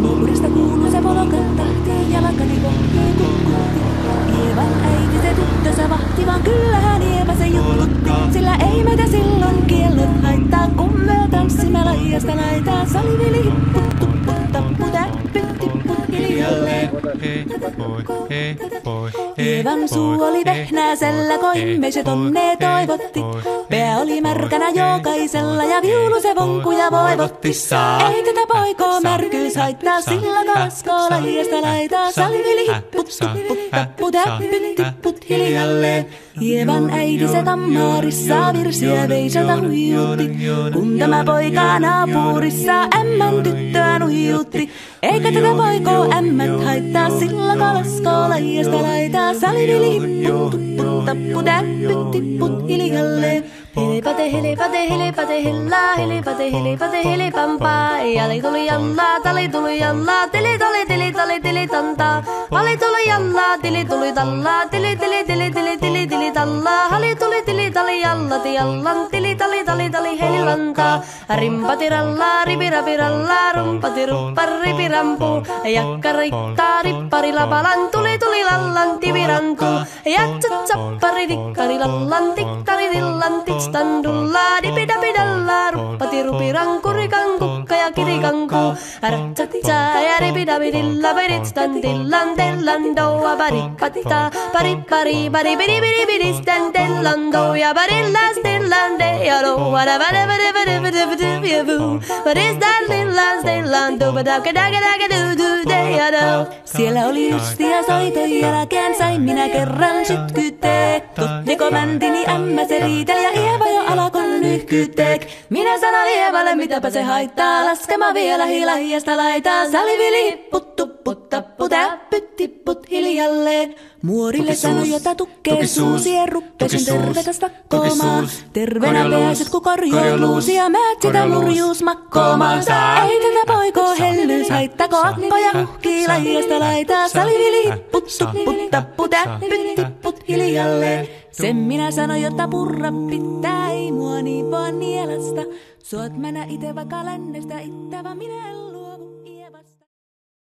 Nuorista kuuluu se polkan tahti, jalkani pohtii kukkutti. Ievan äiti se tyttönsä vahti, vaan kyllähän Ieva se juttutti. Sillä ei meitä silloin kiellot haittaa, kun me tanssimme laijasta laitaan. Salivili hipput, tupput, tappu, täppyt, tipput hiljalleen. Ievan suu oli vehnäisellä, koimme se tonne toivotti. Pää oli märkänä jokaisella ja viulu se vonkuja voivotti. Ei tätä poikoo märkyys haittaa, sillä kaskoo laijasta laitaa. Salivili hipput, tupput, tappu, täppyt, tipput hiljalleen. Ievan äiti se tammaarissa virsiä veisalta huijutti. Kun tämä poika naapurissa ämmän tyttöä nuijutti. Eikä tätä poikoo ämmät haittaa, sillä kalaskoo laijasta laitaa. Salivili hipput, tupput, tappu, täppyt, tipput hiljalleen. Hilepate, hilepate, hilepate, hillaa, hilepate, hilepate, hilipampaa. Jali tuli jallaa, tali tuli jallaa, tili tuli, tili tali, tili tantaa. Hali tuli jallaa, tili tuli tallaa, tili tili, tili tili, tili tili tallaa. Hali tuli, tili tali, jallati jallan, tili tali, tali tali, helilantaa. Rimpati rallaa, ripirapi rallaa, rumpati ruppar, ripirampu. Jakka riittaa, rippari lapalan, tuli tuli lallan, tivirantu. Jatsat sappari, tikkari lallan, tikkari tillan, standulla dipidapidalla ruppati rupiranku rikankukka ja kirikanku ratsatsa ja ripidapidilla peditstandillan tellandoa paripatta paripari paripiripiripidistandellando ja parillastillande ja loa What is that lillan stillando siellä oli justia soitojen jälkeen sain minä kerran sytkytek Tuttiko mäntini ämmä se riitel ja Ieva jo alakon nyhkytek. Minä sanon Ievalle mitäpä se haittaa, laskema vielä hilahiasta laitaa. Salivili hipput, tupput, tappu, täppyt, tipput hiljalleen. Muorille sanoi jota tukkee suusi, ruppesin tervetä stakkomaan. Terveenä pääset ku korjouluusi ja määt sitä murjuus makkoomaan. Ei tätä poikoo hellyys haittako akkoja huhkii lahiasta laitaa. Salivili hipput, tupput, tappu, täppyt, tipput hiljalleen. Sen minä sanoin, jotta purra pitää, ei mua niin vaan nielasta. Suot mänä ite vaikka lännestä, ittävä minä en luo.